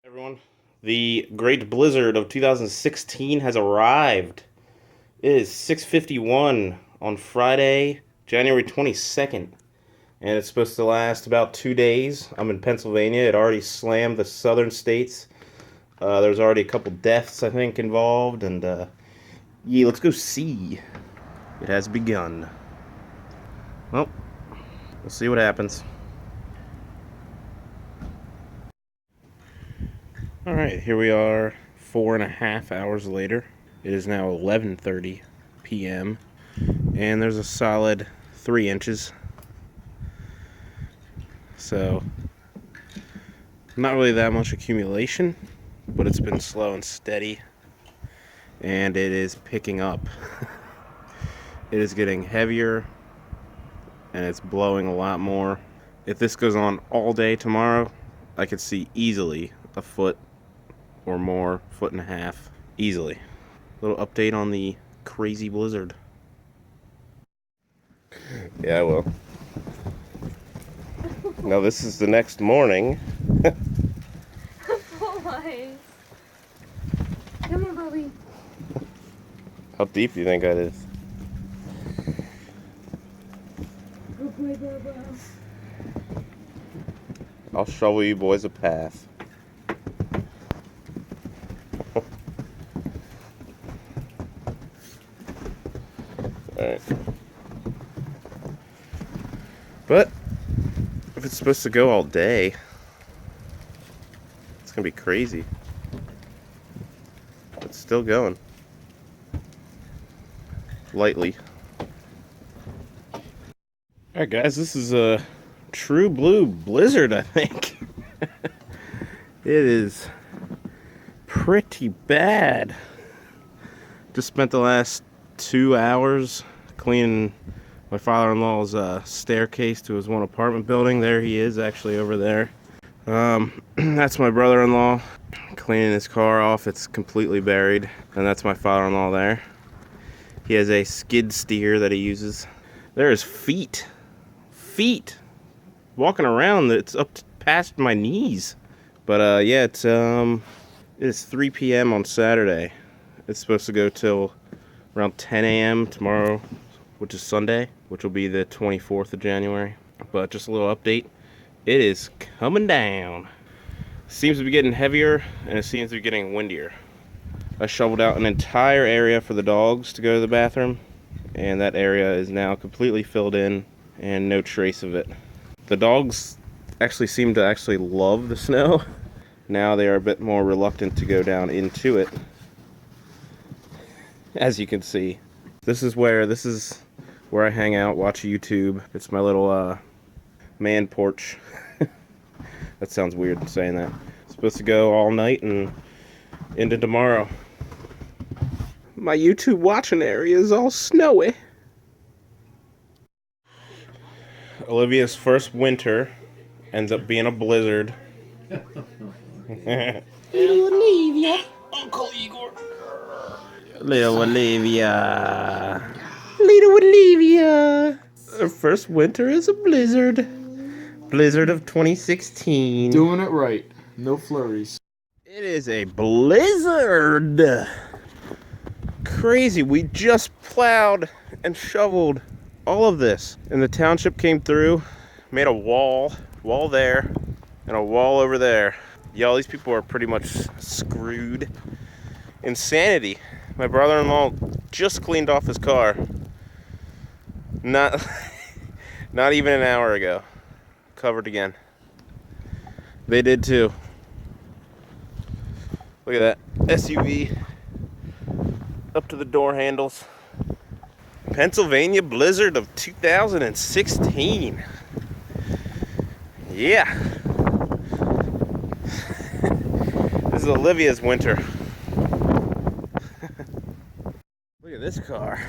Everyone, the Great Blizzard of 2016 has arrived. It is 6:51 on Friday, January 22nd, and it's supposed to last about 2 days. I'm in Pennsylvania. It already slammed the southern states. There's already a couple deaths, I think, involved, and yeah, let's go see. It has begun. Well, we'll see what happens. All right, here we are 4.5 hours later. It is now 11:30 p.m. and there's a solid 3 inches. So, not really that much accumulation, but it's been slow and steady, and it is picking up. It is getting heavier, and it's blowing a lot more. If this goes on all day tomorrow, I could see easily a foot or more, 1.5 feet, easily. Little update on the crazy blizzard. Yeah, I will. Now this is the next morning. Boy. Come on, Bobby. How deep do you think that is? Good boy, Bubba. I'll shovel you boys a path. Alright. But if it's supposed to go all day, it's gonna be crazy. It's still going. Lightly. Alright guys, this is a true blue blizzard, I think. It is pretty bad. Just spent the last 2 hours cleaning my father-in-law's staircase to his one apartment building. There he is, actually over there. That's my brother-in-law cleaning his car off. It's completely buried. And that's my father-in-law there. He has a skid steer that he uses. There's feet walking around. It's up past my knees. But yeah, it is 3 p.m. on Saturday. It's supposed to go till around 10 a.m. tomorrow, which is Sunday, which will be the 24th of January. But just a little update. It is coming down. Seems to be getting heavier, and it seems to be getting windier. I shoveled out an entire area for the dogs to go to the bathroom, and that area is now completely filled in and no trace of it. The dogs actually seem to love the snow. Now they are a bit more reluctant to go down into it. As you can see, this is where I hang out, watch YouTube. It's my little man porch. That sounds weird saying that. It's supposed to go all night and into tomorrow. My YouTube watching area is all snowy. Olivia's first winter ends up being a blizzard. Little Olivia. Uncle Igor. Little Olivia. Little Olivia. Her first winter is a blizzard. Blizzard of 2016. Doing it right. No flurries. It is a blizzard. Crazy. We just plowed and shoveled all of this. And the township came through, made a wall there, and a wall over there. Y'all, these people are pretty much screwed. Insanity. My brother-in-law just cleaned off his car. Not even an hour ago. Covered again. They did too. Look at that SUV up to the door handles. Pennsylvania blizzard of 2016. Yeah. This is Olivia's winter. Look at this car.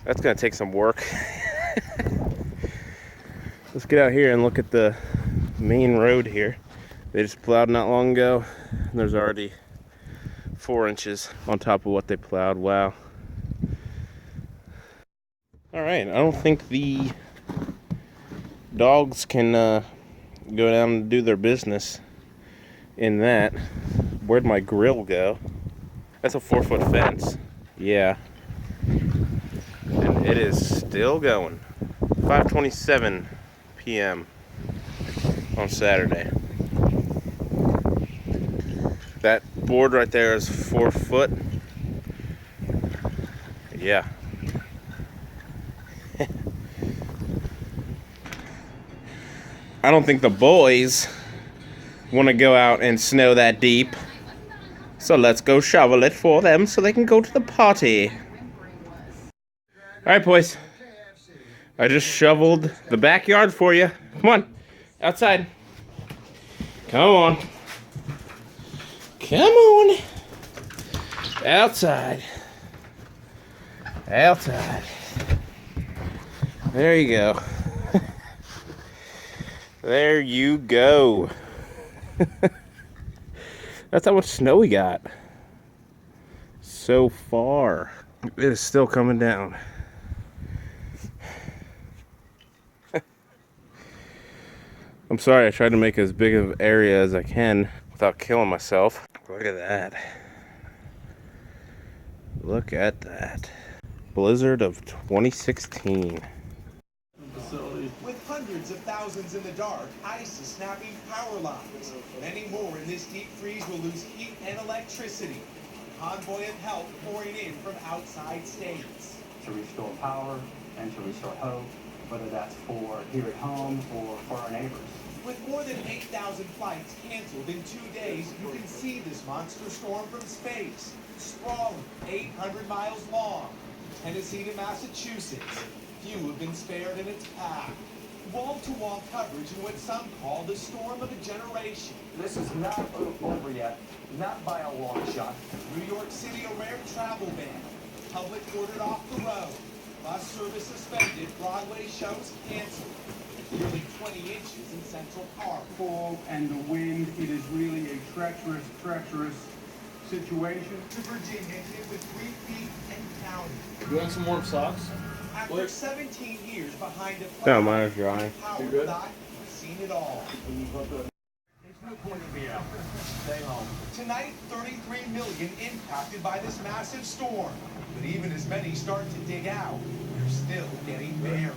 That's gonna take some work. Let's get out here and look at the main road here. They just plowed not long ago, and there's already 4 inches on top of what they plowed. Wow. All right, I don't think the dogs can go down and do their business in that. Where'd my grill go? That's a 4-foot fence. Yeah. And it is still going. 5:27 p.m. on Saturday. That board right there is 4 foot. Yeah. I don't think the boys want to go out and snow that deep. So let's go shovel it for them so they can go to the party. Alright, boys. I just shoveled the backyard for you. Come on. Outside. Come on. Come on. Outside. Outside. There you go. There you go. That's how much snow we got so far. It is still coming down. I'm sorry, I tried to make as big of an area as I can without killing myself. Look at that. Look at that. Blizzard of 2016. With hundreds of thousands in the dark, ice is snapping power lines. Many more in this deep freeze will lose heat and electricity. A convoy of help pouring in from outside states. To restore power and to restore hope, whether that's for here at home or for our neighbors. With more than 8,000 flights canceled in 2 days, you can see this monster storm from space. Sprawling, 800 miles long, from Tennessee to Massachusetts. Few have been spared in its path. Wall-to-wall coverage in what some call the storm of a generation. This is not over yet, not by a long shot. New York City, a rare travel ban. Public ordered off the road. Bus service suspended. Broadway shows canceled. Nearly 20 inches in Central Park. Fog and the wind, it is really a treacherous situation. To Virginia, hit with 3 feet and counting. You want some warm socks? After 17 years behind a No, mine is dry. power You good? thought, seen it all. There's no point in being out there. Stay home. Tonight, 33 million impacted by this massive storm. But even as many start to dig out, they're still getting buried.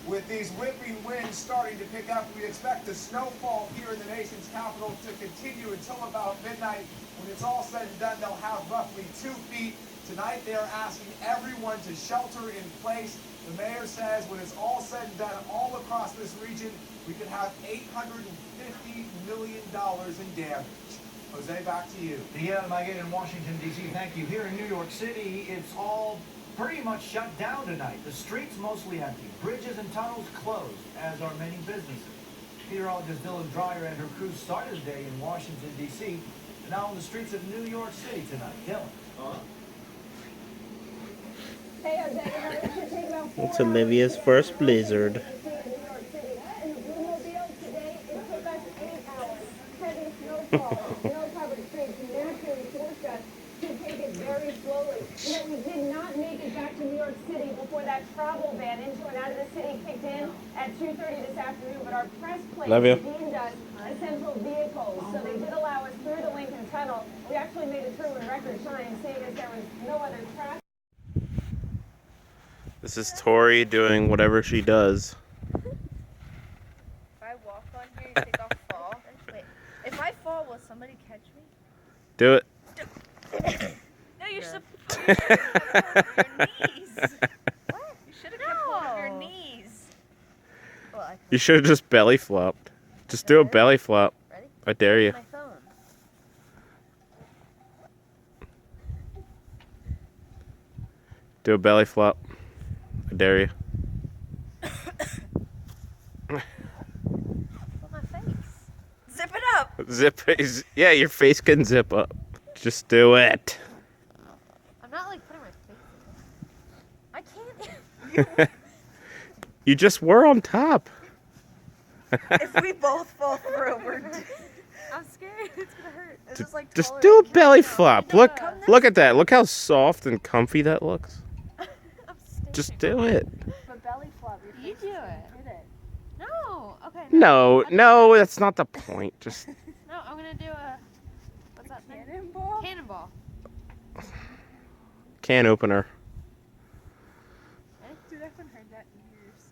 With these whipping winds starting to pick up, we expect the snowfall here in the nation's capital to continue until about midnight. When it's all said and done, they'll have roughly 2 feet. Tonight, they are asking everyone to shelter in place. The mayor says when it's all said and done, all across this region, we could have $850 million in damage. Jose, back to you. Yeah, Megan in Washington, D.C., thank you. Here in New York City, it's all pretty much shut down tonight. The streets mostly empty. Bridges and tunnels closed, as are many businesses. Meteorologist Dylan Dreyer and her crew started the day in Washington, D.C., and now on the streets of New York City tonight. Dylan. It's Olivia's first blizzard. We did not make it back to New York City before that travel ban into and out of the city kicked in at 2:30 this afternoon, but our press planes deemed us essential vehicles, so they did allow us through the Lincoln Tunnel. We actually made it through in record time, seeing as there was no other traffic. This is Tori doing whatever she does. If I walk on here, you think I'll fall? Wait, if I fall, will somebody catch me? Do it. No, you're supposed to come over your knees. What? You should have kept hold of your knees. Well, I You should have just belly flopped. Just do a belly flop. Ready? I dare you. My phone. Do a belly flop. I dare you. Look at my face. Zip it up. Zip. Yeah, your face can zip up. Just do it. I'm not like putting my face in it. I can't. You just were on top. If we both fall through, we're dead. I'm scared. It's gonna hurt. It's just like Just taller do a than belly you. flop. No, Look, come look at that. Look how soft and comfy that looks. I'm stupid. Just do it. But belly flop. You do it. Hit it. No. okay. No, that's not the point. Just No, I'm gonna do a. What's that thing? Cannonball? Cannonball. can opener. Dude, I haven't heard that in years.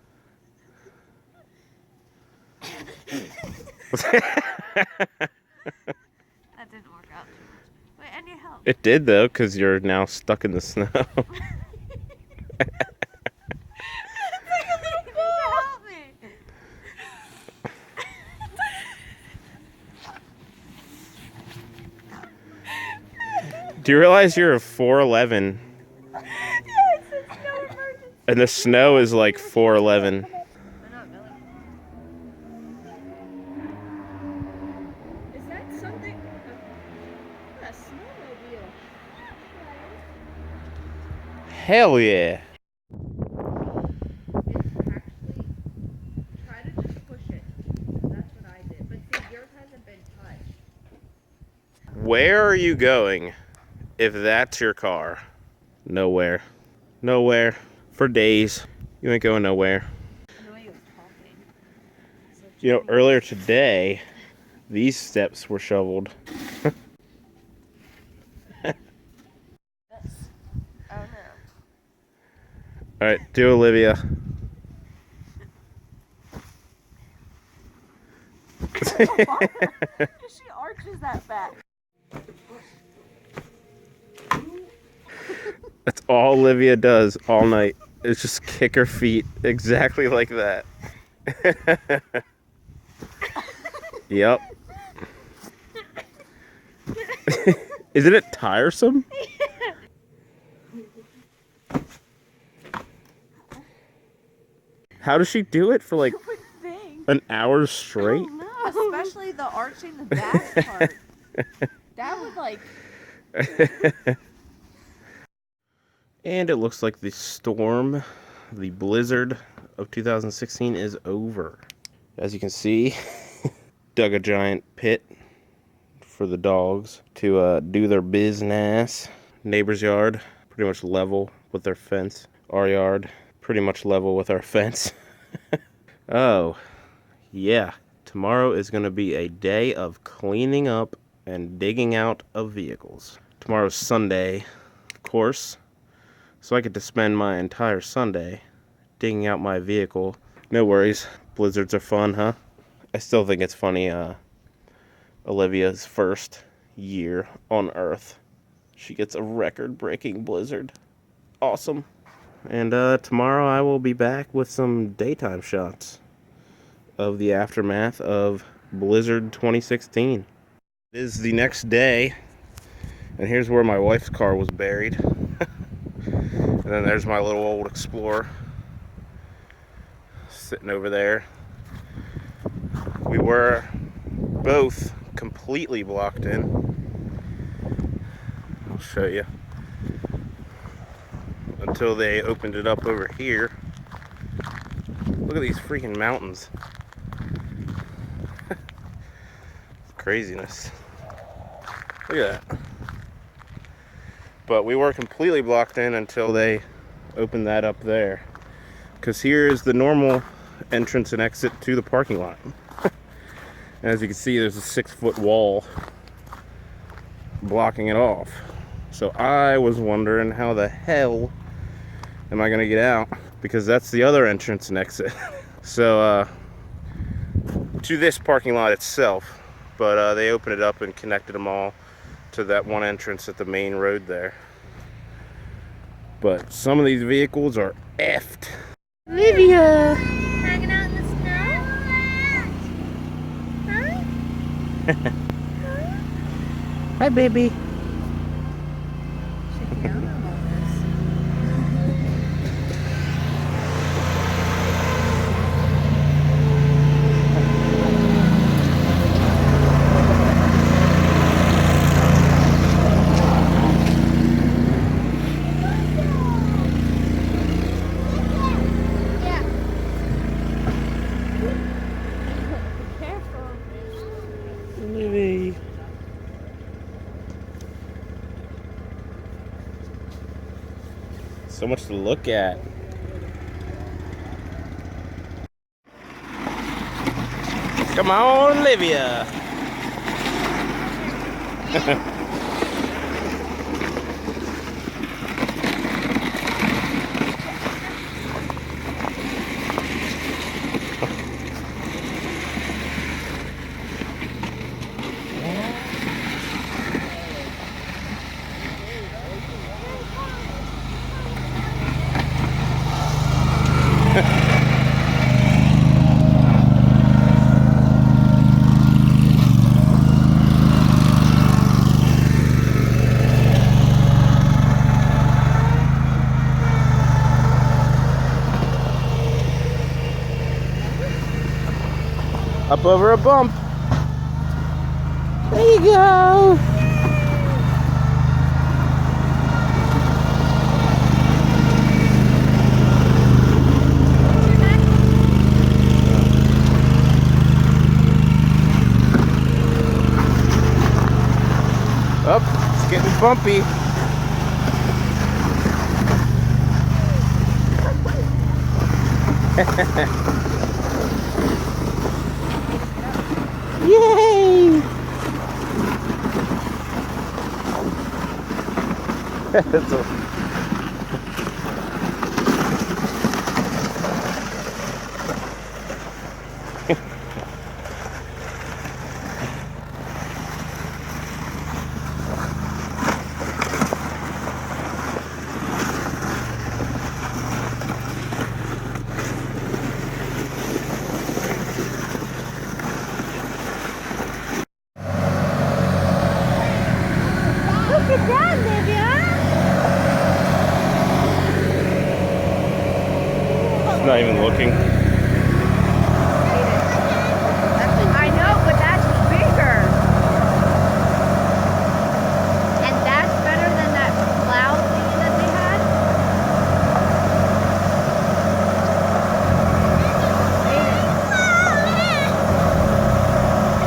That didn't work out too much. Wait, I need help. It did though, because you're now stuck in the snow. It's like a little ball. Help me. Do you realize you're a 4'11", Yeah, it says no emergency. and the snow is like 4'11"? Why not, Billy? Is that something? A snowmobile. Hell yeah! Actually, try to just push it. That's what I did. But see, yours hasn't been touched. Where are you going if that's your car? Nowhere. Nowhere. For days. You ain't going nowhere. The way he was talking. So You know, earlier today, these steps were shoveled. Oh no. Alright, do Olivia. She arches that back. That's all Olivia does all night. Is just kick her feet exactly like that. Yep. Isn't it tiresome? How does she do it for like Thing. an hour straight? No. Especially the arching the back part. That would like. And it looks like the storm, the blizzard of 2016 is over. As you can see, dug a giant pit for the dogs to do their business. Neighbor's yard, pretty much level with their fence. Our yard, pretty much level with our fence. Oh, yeah. Tomorrow is going to be a day of cleaning up and digging out of vehicles. Tomorrow's Sunday, of course. So I get to spend my entire Sunday digging out my vehicle. No worries. Blizzards are fun, huh? I still think it's funny, Olivia's first year on Earth. She gets a record-breaking blizzard. Awesome. And tomorrow I will be back with some daytime shots of the aftermath of Blizzard 2016. It is the next day, and here's where my wife's car was buried. And then there's my little old Explorer sitting over there. We were both completely blocked in. I'll show you. Until they opened it up over here. Look at these freaking mountains. Craziness. Look at that. But we were completely blocked in until they opened that up there. Because here is the normal entrance and exit to the parking lot. And as you can see, there's a 6-foot wall blocking it off. So I was wondering how the hell am I gonna get out? Because that's the other entrance and exit. So, to this parking lot itself. But they opened it up and connected them all to that one entrance at the main road there. But some of these vehicles are effed. Olivia! Hanging out in the snow? Huh? Hi, baby. Olivia. So much to look at. Come on, Olivia. Up over a bump. There you go. Up, it's getting bumpy. Yay! That's a Look at that, Livia! It's not even looking. I know, but that's bigger. And that's better than that cloud thing that they had?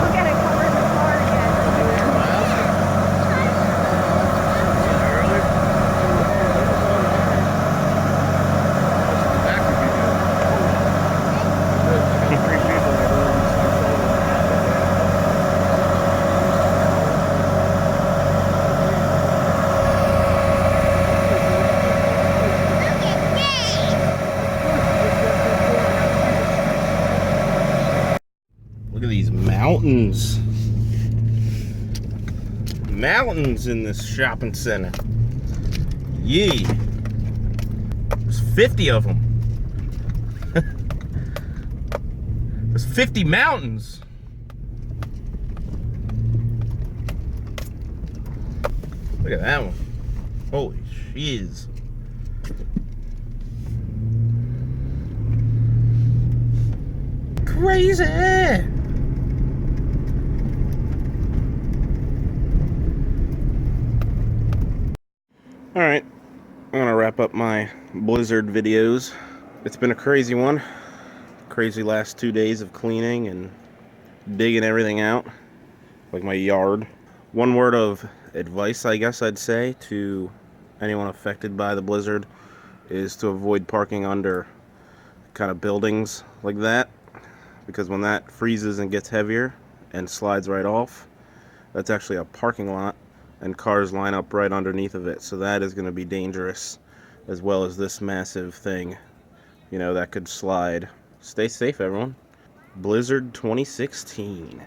Look at it covering the car again. Look at these mountains. Mountains in this shopping center. Yee. There's 50 of them. There's 50 mountains. Look at that one. Holy shiz. Crazy. Alright, I'm gonna wrap up my blizzard videos. It's been a crazy one. Crazy last 2 days of cleaning and digging everything out, like my yard. One word of advice, I guess I'd say, to anyone affected by the blizzard is to avoid parking under kind of buildings like that, because when that freezes and gets heavier and slides right off, that's actually a parking lot and cars line up right underneath of it, so that is going to be dangerous, as well as this massive thing, you know, that could slide. Stay safe, everyone. Blizzard 2016.